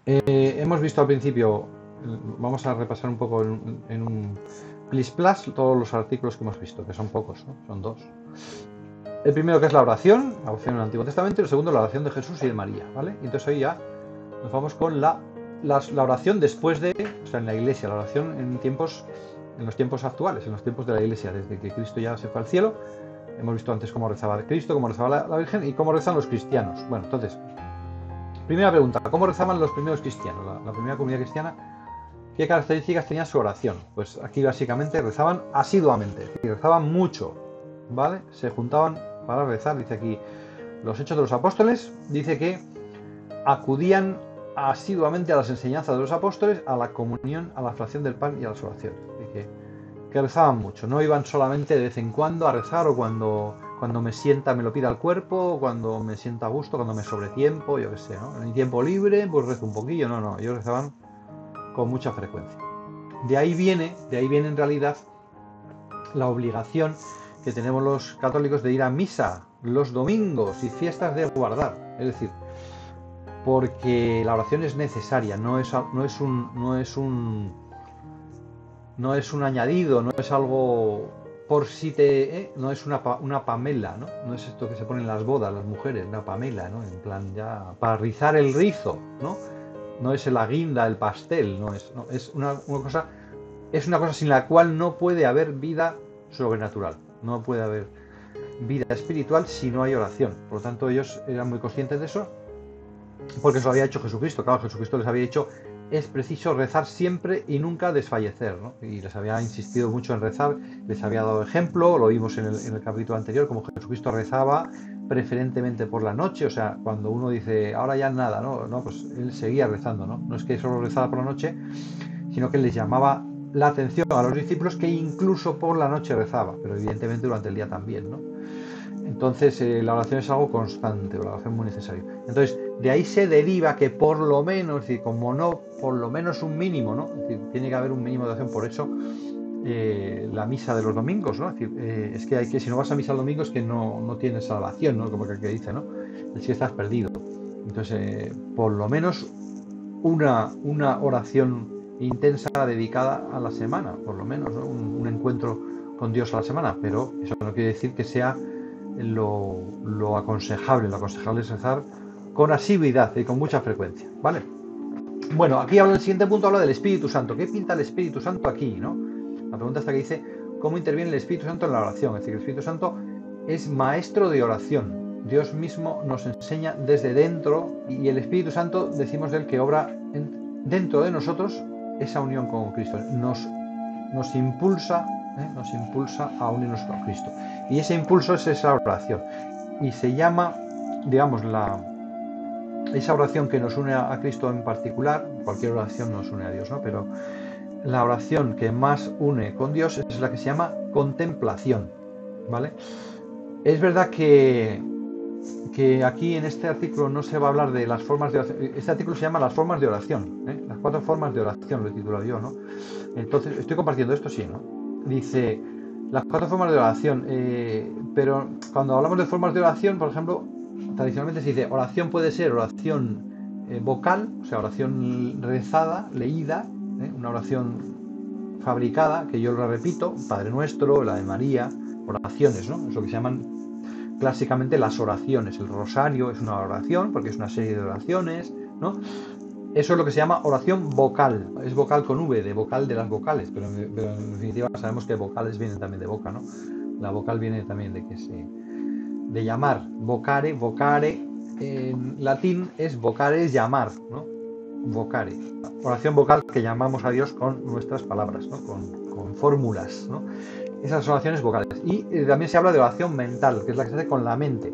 Hemos visto al principio, vamos a repasar un poco en un plis plas todos los artículos que hemos visto, que son pocos, ¿no? Son dos. El primero que es la oración en el Antiguo Testamento, y el segundo la oración de Jesús y de María, ¿vale? Y entonces hoy ya nos vamos con la oración después de, o sea, en la iglesia, la oración en los tiempos actuales, en los tiempos de la iglesia, desde que Cristo ya se fue al cielo. Hemos visto antes cómo rezaba Cristo, cómo rezaba la Virgen y cómo rezan los cristianos. Bueno, entonces, primera pregunta, ¿cómo rezaban los primeros cristianos? La primera comunidad cristiana, ¿qué características tenía su oración? Pues aquí básicamente rezaban asiduamente, es decir, rezaban mucho, ¿vale? Se juntaban para rezar, dice aquí los Hechos de los Apóstoles, dice que acudían asiduamente a las enseñanzas de los apóstoles, a la comunión, a la fracción del pan y a las oraciones. Que rezaban mucho, no iban solamente de vez en cuando a rezar o cuando me sienta, me lo pida el cuerpo, o cuando me sienta a gusto, cuando me sobre tiempo, yo qué sé, ¿no? En mi tiempo libre, pues rezo un poquillo, no, ellos rezaban con mucha frecuencia. De ahí viene en realidad la obligación que tenemos los católicos de ir a misa los domingos y fiestas de guardar. Es decir, porque la oración es necesaria, no es un añadido, no es algo por si no es una pamela, ¿no? No es esto que se pone en las bodas las mujeres, una pamela, ¿no? En plan ya para rizar el rizo, ¿no? No es la guinda, el pastel, es una cosa, es una cosa sin la cual no puede haber vida sobrenatural, no puede haber vida espiritual si no hay oración. Por lo tanto, ellos eran muy conscientes de eso, porque eso lo había hecho Jesucristo. Claro, Jesucristo les había dicho, es preciso rezar siempre y nunca desfallecer, ¿no? Y les había insistido mucho en rezar, les había dado ejemplo, lo vimos en el capítulo anterior, como Jesucristo rezaba preferentemente por la noche, o sea, cuando uno dice, ahora ya nada, ¿no? Pues él seguía rezando, ¿no? No es que solo rezaba por la noche, sino que les llamaba la atención a los discípulos que incluso por la noche rezaba, pero evidentemente durante el día también, ¿no? Entonces, la oración es algo constante, la oración es muy necesario. Entonces, de ahí se deriva que por lo menos, es decir, como no, por lo menos un mínimo, ¿no? Es decir, tiene que haber un mínimo de oración, por eso la misa de los domingos, ¿no? Es decir, es que hay que, si no vas a misa el domingo es que no tienes salvación, ¿no? Como que dice, ¿no? Es que estás perdido. Entonces, por lo menos una oración intensa dedicada a la semana, por lo menos, ¿no? Un encuentro con Dios a la semana, pero eso no quiere decir que sea lo aconsejable. Lo aconsejable es rezar con asiduidad y con mucha frecuencia, ¿vale? Bueno, aquí habla el siguiente punto, habla del Espíritu Santo. ¿Qué pinta el Espíritu Santo aquí, no? La pregunta está que dice, ¿cómo interviene el Espíritu Santo en la oración? Es decir, el Espíritu Santo es maestro de oración. Dios mismo nos enseña desde dentro y el Espíritu Santo, decimos de él, que obra dentro de nosotros esa unión con Cristo. Nos impulsa a unirnos con Cristo. Y ese impulso es esa oración. Y se llama, digamos, esa oración que nos une a Cristo en particular, cualquier oración nos une a Dios, ¿no? Pero la oración que más une con Dios es la que se llama contemplación, ¿vale? Es verdad que aquí en este artículo no se va a hablar de las formas de oración. Este artículo se llama Las formas de oración, ¿eh? Las 4 formas de oración, lo he titulado yo, ¿no? Entonces, estoy compartiendo esto, sí, ¿no? Dice, las 4 formas de oración, pero cuando hablamos de formas de oración, por ejemplo, tradicionalmente se dice, oración puede ser oración vocal, o sea, oración rezada, leída, una oración fabricada, que yo la repito, Padre Nuestro, la de María, oraciones, ¿no? Es lo que se llaman clásicamente las oraciones. El rosario es una oración, porque es una serie de oraciones, ¿no? Eso es lo que se llama oración vocal. Es vocal con V, de vocal de las vocales, pero en definitiva sabemos que vocales vienen también de boca, ¿no? La vocal viene también de llamar. Vocare, vocare, en latín es vocare, es llamar, ¿no? Vocare. Oración vocal que llamamos a Dios con nuestras palabras, ¿no? Con fórmulas, ¿no? Esas son oraciones vocales. Y también se habla de oración mental, que es la que se hace con la mente,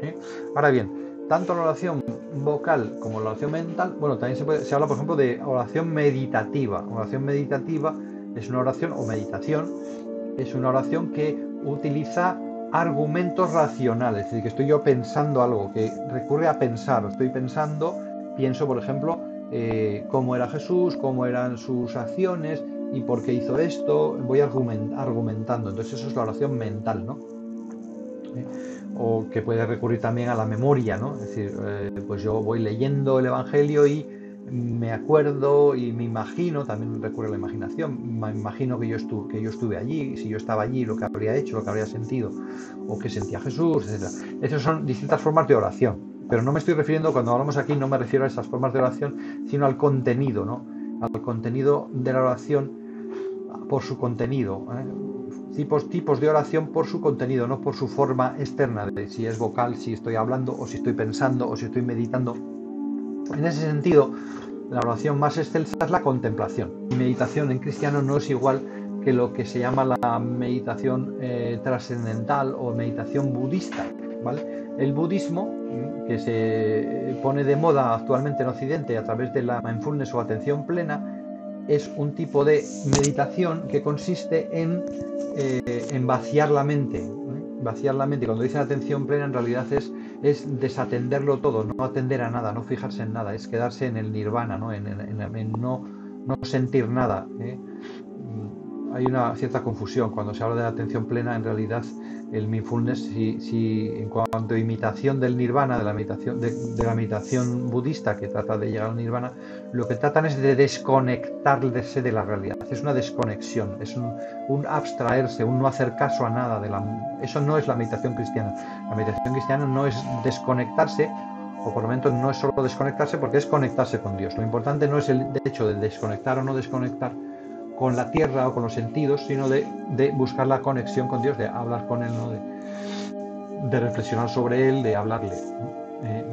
¿eh? Ahora bien, tanto la oración vocal como la oración mental, bueno, también se habla, por ejemplo, de oración meditativa. Oración meditativa es una oración, o meditación, es una oración que utiliza argumentos racionales, es decir, que estoy yo pensando algo, que recurre a pensar, estoy pensando, pienso, por ejemplo, cómo era Jesús, cómo eran sus acciones y por qué hizo esto, voy argumentando, entonces eso es la oración mental, ¿no? O que puede recurrir también a la memoria, ¿no? Es decir, pues yo voy leyendo el Evangelio y me acuerdo y me imagino, también recurre a la imaginación, me imagino que yo estuve allí, si yo estaba allí, lo que habría hecho, lo que habría sentido, o que sentía Jesús, etcétera. Esas son distintas formas de oración, pero no me estoy refiriendo, cuando hablamos aquí, no me refiero a esas formas de oración, sino al contenido, ¿no? Al contenido de la oración por su contenido, tipos de oración por su contenido, no por su forma externa, de si es vocal, si estoy hablando, o si estoy pensando, o si estoy meditando. En ese sentido, la oración más excelsa es la contemplación. Y meditación en cristiano no es igual que lo que se llama la meditación trascendental o meditación budista, ¿vale? El budismo, que se pone de moda actualmente en Occidente a través de la mindfulness o atención plena, es un tipo de meditación que consiste en vaciar la mente. Vaciar la mente. Cuando dicen atención plena, en realidad es desatenderlo todo, no atender a nada, no fijarse en nada, es quedarse en el nirvana, ¿no? En no sentir nada. Hay una cierta confusión cuando se habla de la atención plena. En realidad, el mindfulness, si en cuanto a imitación del nirvana, de la meditación budista que trata de llegar al nirvana, lo que tratan es de desconectarse de la realidad. Es una desconexión, es un abstraerse, un no hacer caso a nada. Eso no es la meditación cristiana. La meditación cristiana no es desconectarse, o por lo menos no es solo desconectarse, porque es conectarse con Dios. Lo importante no es el hecho de desconectar o no desconectar con la tierra o con los sentidos, sino de buscar la conexión con Dios, de hablar con Él, ¿no? De reflexionar sobre Él, de hablarle, ¿no?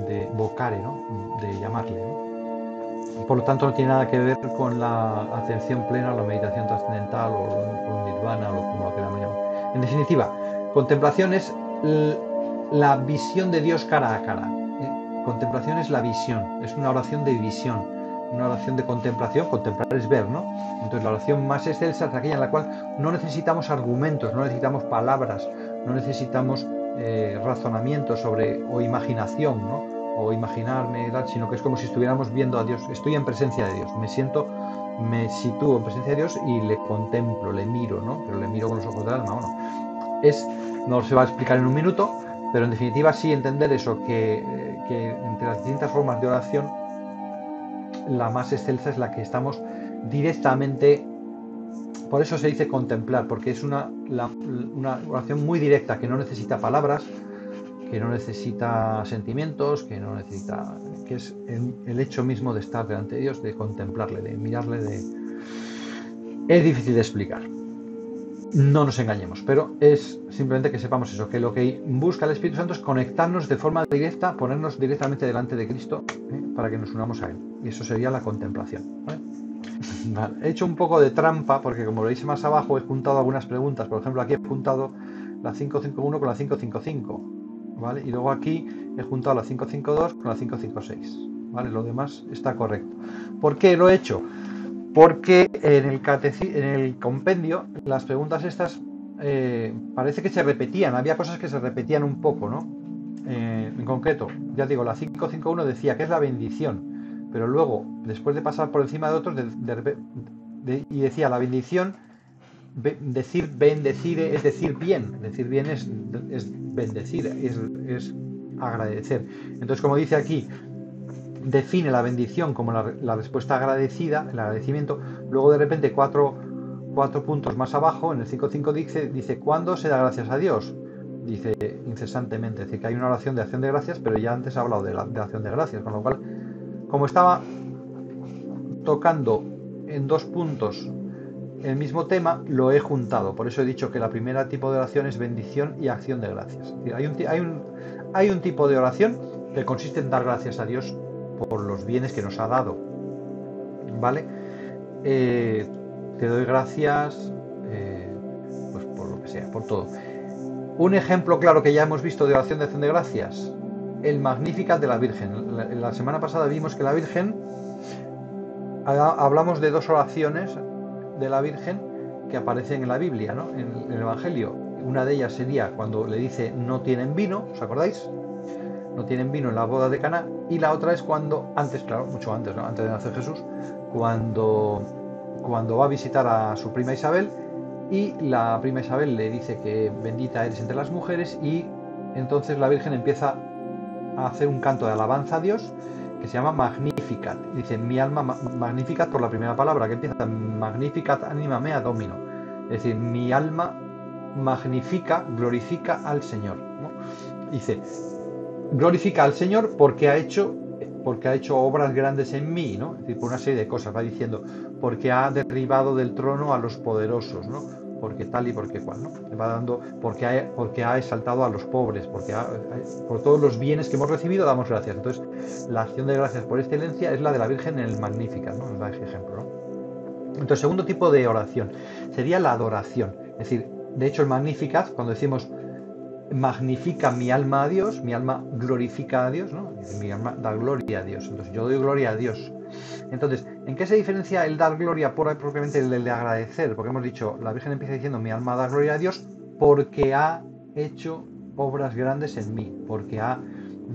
De vocare, ¿no? De llamarle, ¿no? Por lo tanto, no tiene nada que ver con la atención plena, o la meditación trascendental, o nirvana, o como lo queramos llamar. En definitiva, contemplación es la visión de Dios cara a cara. Contemplación es la visión, es una oración de visión, una oración de contemplación. Contemplar es ver, ¿no? Entonces la oración más excelsa es aquella en la cual no necesitamos argumentos, no necesitamos palabras, no necesitamos razonamientos o imaginación, ¿no? O imaginarme, sino que es como si estuviéramos viendo a Dios. Estoy en presencia de Dios, me sitúo en presencia de Dios y le contemplo, le miro, ¿no? Pero le miro con los ojos del alma. Bueno, no se va a explicar en un minuto, pero en definitiva sí entender eso, que entre las distintas formas de oración, la más excelsa es la que estamos directamente. Por eso se dice contemplar, porque es una oración muy directa, que no necesita palabras, que no necesita sentimientos, que es el hecho mismo de estar delante de Dios, de contemplarle, de mirarle. Es difícil de explicar. No nos engañemos, pero es simplemente que sepamos eso, que lo que busca el Espíritu Santo es conectarnos de forma directa, ponernos directamente delante de Cristo, para que nos unamos a Él. Y eso sería la contemplación, ¿vale? Vale. He hecho un poco de trampa, porque como veis más abajo he juntado algunas preguntas. Por ejemplo, aquí he juntado la 551 con la 555, ¿vale? Y luego aquí he juntado la 552 con la 556, ¿vale? Lo demás está correcto. ¿Por qué lo he hecho? Porque en el compendio las preguntas estas parece que se repetían, había cosas que se repetían un poco, ¿no? En concreto, ya digo, la 551 decía que es la bendición, pero luego, después de pasar por encima de otros, y decía la bendición, decir bendecire es decir bien es bendecir, es agradecer. Entonces, como dice aquí, define la bendición como la respuesta agradecida, el agradecimiento. Luego de repente cuatro puntos más abajo, en el 5.5 dice ¿cuándo se da gracias a Dios? Dice incesantemente, es decir, que hay una oración de acción de gracias, pero ya antes ha hablado de acción de gracias, con lo cual, como estaba tocando en dos puntos el mismo tema, lo he juntado. Por eso he dicho que la primera tipo de oración es bendición y acción de gracias. Es decir, hay un tipo de oración que consiste en dar gracias a Dios por los bienes que nos ha dado, ¿vale? Te doy gracias, pues por lo que sea, por todo. Un ejemplo claro que ya hemos visto de oración de acción de gracias, el Magnificat de la Virgen. La semana pasada vimos que la Virgen, hablamos de dos oraciones de la Virgen que aparecen en la Biblia, ¿no? En el Evangelio. Una de ellas sería cuando le dice no tienen vino, ¿os acordáis? No tienen vino en la boda de Caná. Y la otra es cuando, mucho antes, ¿no? Antes de nacer Jesús, cuando va a visitar a su prima Isabel, y la prima Isabel le dice que bendita eres entre las mujeres, y entonces la Virgen empieza a hacer un canto de alabanza a Dios, que se llama Magnificat. Dice, mi alma Magnificat por la primera palabra, que empieza Magnificat anima mea Domino. Es decir, mi alma magnifica, glorifica al Señor, ¿no? Dice, glorifica al Señor porque ha hecho obras grandes en mí, ¿no? Es decir, por una serie de cosas, va diciendo, porque ha derribado del trono a los poderosos, ¿no? Porque tal y porque cual, ¿no? Le va dando, porque ha exaltado a los pobres, por todos los bienes que hemos recibido damos gracias. Entonces, la acción de gracias por excelencia es la de la Virgen en el Magnificat, ¿no? Nos da ese ejemplo, ¿no? Entonces, segundo tipo de oración sería la adoración. Es decir, de hecho, el Magnificat, cuando decimos magnifica mi alma a Dios, mi alma glorifica a Dios, ¿no? Mi alma da gloria a Dios. Entonces, yo doy gloria a Dios. Entonces, ¿en qué se diferencia el dar gloria propiamente del de agradecer? Porque hemos dicho, la Virgen empieza diciendo, mi alma da gloria a Dios porque ha hecho obras grandes en mí, porque ha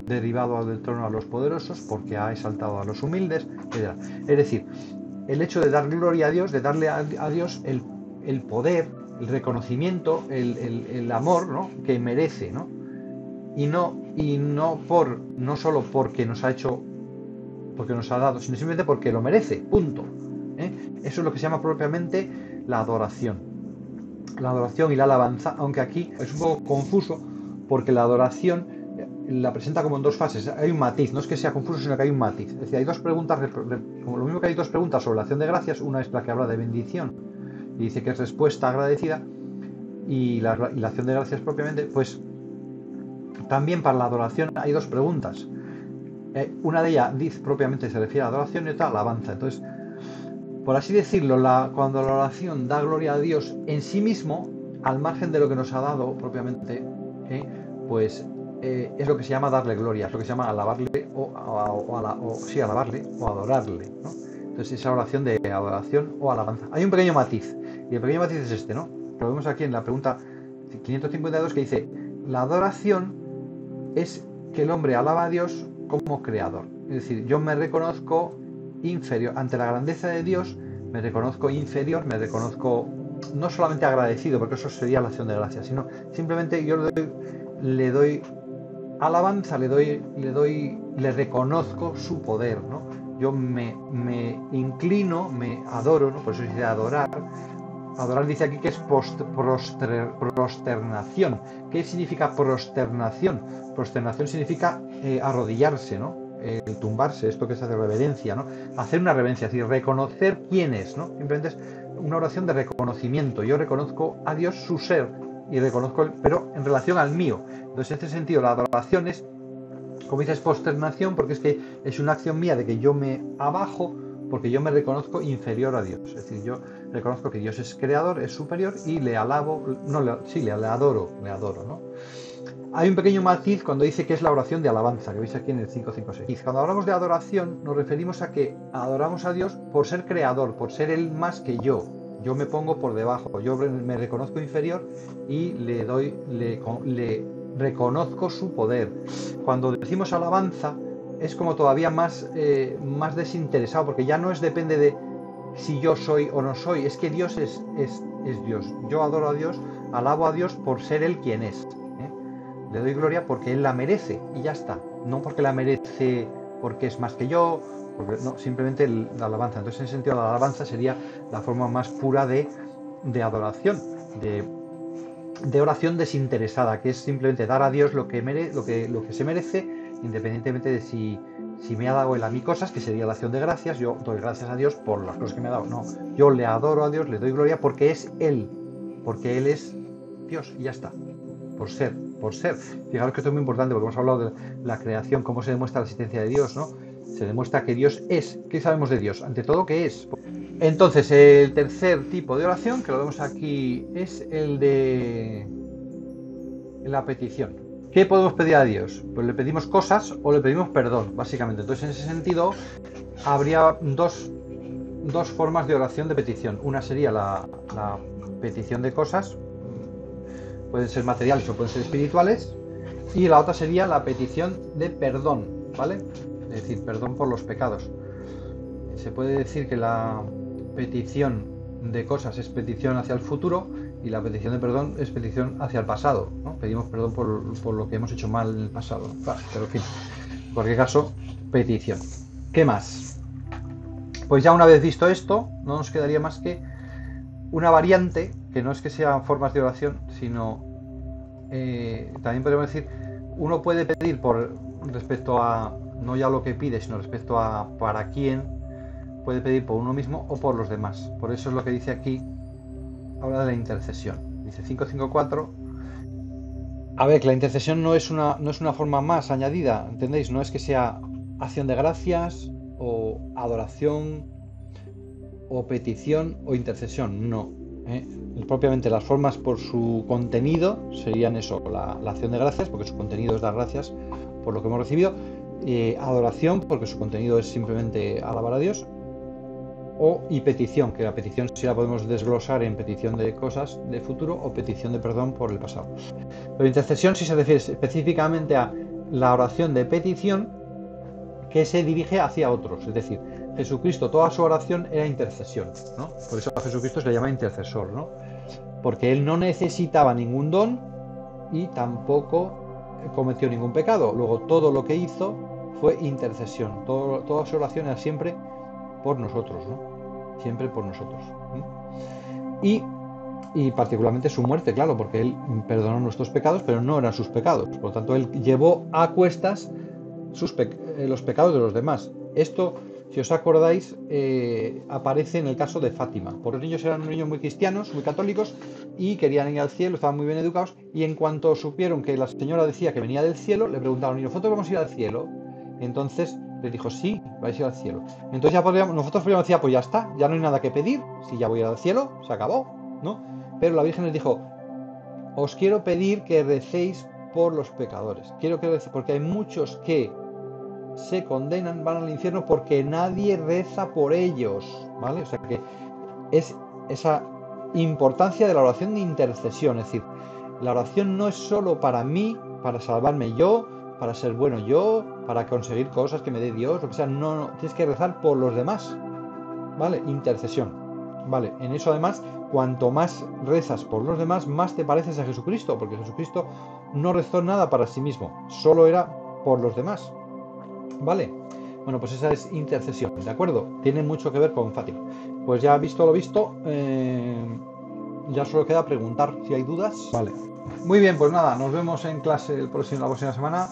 derribado del trono a los poderosos, porque ha exaltado a los humildes, etc. Es decir, el hecho de dar gloria a Dios, de darle a Dios el poder, el reconocimiento, el amor, ¿no?, que merece, ¿no? Y no solo porque nos ha hecho, porque nos ha dado, sino simplemente porque lo merece, punto. Eso es lo que se llama propiamente la adoración. La adoración y la alabanza, aunque aquí es un poco confuso, porque la adoración la presenta como en dos fases. Hay un matiz, no es que sea confuso, sino que hay un matiz. Es decir, hay dos preguntas, como lo mismo que hay dos preguntas sobre la acción de gracias, una es la que habla de bendición, y dice que es respuesta agradecida, y la acción de gracias propiamente, pues también para la adoración hay dos preguntas. Una de ellas dice propiamente se refiere a adoración y otra a alabanza. Entonces, por así decirlo, cuando la oración da gloria a Dios en sí mismo, al margen de lo que nos ha dado propiamente, pues es lo que se llama darle gloria, es lo que se llama alabarle alabarle o adorarle, ¿no? Entonces, esa oración de adoración o alabanza. Hay un pequeño matiz, y el pequeño matiz es este, ¿no? Lo vemos aquí en la pregunta 552, que dice, la adoración es que el hombre alaba a Dios como creador. Es decir, yo me reconozco inferior ante la grandeza de Dios, me reconozco inferior, me reconozco no solamente agradecido, porque eso sería la acción de gracias, sino simplemente yo le doy alabanza, le reconozco su poder, ¿no? Yo me inclino, me adoro, ¿no? Por eso dice adorar. Adorar dice aquí que es prosternación. ¿Qué significa prosternación? Prosternación significa arrodillarse, ¿no? Tumbarse, esto que se hace reverencia, ¿no? Hacer una reverencia, es decir, reconocer quién es, ¿no? Simplemente es una oración de reconocimiento. Yo reconozco a Dios su ser y reconozco, pero en relación al mío. Entonces, en este sentido, la adoración es, como dices, posternación, porque es que es una acción mía de que yo me abajo, porque yo me reconozco inferior a Dios. Es decir, yo reconozco que Dios es creador, es superior y le alabo, le adoro, ¿no? Hay un pequeño matiz cuando dice que es la oración de alabanza, que veis aquí en el 556. Cuando hablamos de adoración, nos referimos a que adoramos a Dios por ser creador, por ser Él más que yo. Yo me pongo por debajo, yo me reconozco inferior y le reconozco su poder. Cuando decimos alabanza, es como todavía más desinteresado, porque ya no depende de si yo soy o no soy, es que Dios es Dios. Yo adoro a Dios, alabo a Dios por ser Él quien es. Le doy gloria porque Él la merece y ya está. No porque la merece porque es más que yo, no, simplemente la alabanza. Entonces, en ese sentido, la alabanza sería la forma más pura de adoración, de oración desinteresada, que es simplemente dar a Dios lo que se merece, independientemente de si me ha dado Él a mí cosas, que sería la acción de gracias. Yo doy gracias a Dios por las cosas que me ha dado. No, yo le adoro a Dios, le doy gloria porque es Él, porque Él es Dios y ya está. Por ser. Fijaros que esto es muy importante porque hemos hablado de la creación, cómo se demuestra la existencia de Dios, ¿no? Se demuestra que Dios es. ¿Qué sabemos de Dios? Ante todo, que es. Entonces, el tercer tipo de oración, que lo vemos aquí, es el de la petición. ¿Qué podemos pedir a Dios? Pues le pedimos cosas o le pedimos perdón, básicamente. Entonces, en ese sentido, habría dos formas de oración de petición. Una sería la petición de cosas, pueden ser materiales o pueden ser espirituales, y la otra sería la petición de perdón, ¿vale? Es decir, perdón por los pecados. Se puede decir que la petición de cosas es petición hacia el futuro y la petición de perdón es petición hacia el pasado, ¿no? Pedimos perdón por lo que hemos hecho mal en el pasado. Pero en fin, en cualquier caso, petición. ¿Qué más? Pues ya una vez visto esto, no nos quedaría más que una variante, que no es que sean formas de oración, sino también podemos decir, uno puede pedir por respecto a, no ya lo que pide, sino respecto a para quién, puede pedir por uno mismo o por los demás. Por eso es lo que dice aquí, habla de la intercesión. Dice 554. A ver, que la intercesión no es una forma más añadida, ¿entendéis? No es que sea acción de gracias o adoración o petición o intercesión, no. Propiamente las formas por su contenido serían eso, la acción de gracias, porque su contenido es dar gracias por lo que hemos recibido, adoración, porque su contenido es simplemente alabar a Dios, y petición, que la petición sí la podemos desglosar en petición de cosas de futuro o petición de perdón por el pasado. Pero intercesión sí se refiere específicamente a la oración de petición que se dirige hacia otros, es decir, Jesucristo, toda su oración era intercesión, ¿no? Por eso a Jesucristo se le llama intercesor, ¿no? Porque él no necesitaba ningún don y tampoco cometió ningún pecado. Luego todo lo que hizo fue intercesión. Toda su oración era siempre por nosotros, ¿no? Siempre por nosotros. Y particularmente su muerte, claro, porque él perdonó nuestros pecados, pero no eran sus pecados. Por lo tanto, él llevó a cuestas los pecados de los demás. Esto, si os acordáis, aparece en el caso de Fátima. Porque los niños eran niños muy cristianos, muy católicos, y querían ir al cielo, estaban muy bien educados, y en cuanto supieron que la señora decía que venía del cielo, le preguntaron, ¿y nosotros vamos a ir al cielo? Entonces les dijo, sí, vais a ir al cielo. Entonces ya nosotros podríamos decir, pues ya está, ya no hay nada que pedir, si ya voy a ir al cielo, se acabó, ¿no? Pero la Virgen les dijo, os quiero pedir que recéis por los pecadores. Quiero que recéis, porque hay muchos que se condenan, van al infierno porque nadie reza por ellos, ¿vale? O sea que es esa importancia de la oración de intercesión, es decir, la oración no es solo para mí, para salvarme yo, para ser bueno yo, para conseguir cosas que me dé Dios, lo que sea, no, tienes que rezar por los demás, ¿vale? Intercesión, ¿vale? En eso además, cuanto más rezas por los demás, más te pareces a Jesucristo, porque Jesucristo no rezó nada para sí mismo, solo era por los demás, ¿vale? Bueno, pues esa es intercesión, ¿de acuerdo? Tiene mucho que ver con Fátima. Pues ya visto lo visto, ya solo queda preguntar si hay dudas. Vale. Muy bien, pues nada, nos vemos en clase la próxima semana.